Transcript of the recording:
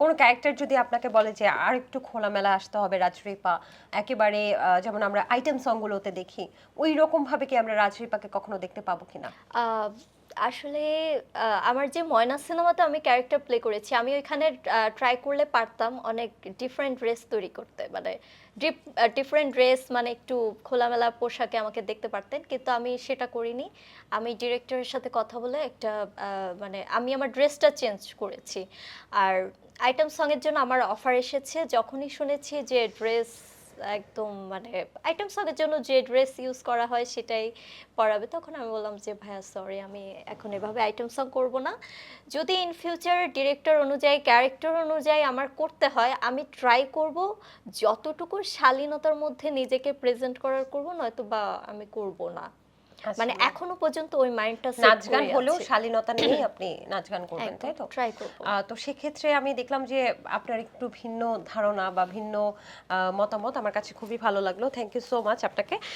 কোনো ক্যারেক্টার যদি আপনাকে বলে যে আর একটু খোলামেলা আসতে হবে রাজরিপা, একেবারে যেমন আমরা আইটেম সংগুলোতে দেখি, ওই রকম ভাবে কি আমরা রাজরিপাকে কখনো দেখতে পাবো কিনা? আহ, আসলে আমার যে ময়না সিনেমাতে আমি ক্যারেক্টার প্লে করেছি, আমি ওইখানে ট্রাই করলে পারতাম অনেক ডিফারেন্ট ড্রেস তৈরি করতে, মানে ডিফারেন্ট ড্রেস, মানে একটু খোলামেলা পোশাকে আমাকে দেখতে পারতেন, কিন্তু আমি সেটা করিনি। আমি ডিরেক্টরের সাথে কথা বলে একটা মানে আমি আমার ড্রেসটা চেঞ্জ করেছি। আর আইটেম সঙের জন্য আমার অফার এসেছে, যখনই শুনেছি যে ড্রেস একদম মানে আইটেম সঙের জন্য যে ড্রেস ইউজ করা হয় সেটাই পরাবে, তখন আমি বললাম যে ভাইয়া সরি, আমি এখন এভাবে আইটেম সং করব না। যদি ইন ফিউচার ডিরেক্টর অনুযায়ী ক্যারেক্টার অনুযায়ী আমার করতে হয়, আমি ট্রাই করব যতটুকু শালীনতার মধ্যে নিজেকে প্রেজেন্ট করার, করব, নয়তো বা আমি করব না। মানে আচ্ছা, এখনো পর্যন্ত ওই মাইন্ডটা সেট নাচ গান করে হলেও আছে। শালীনতা নিয়েই আপনি নাচ গান করবেন, একদম তাই তো? ট্রাই করব। তো সেক্ষেত্রে আমি দেখলাম যে আপনার একটু ভিন্ন ধারণা বা ভিন্ন মতামত আমার কাছে খুবই ভালো লাগলো। থ্যাংক ইউ সো মাচ আপনাকে।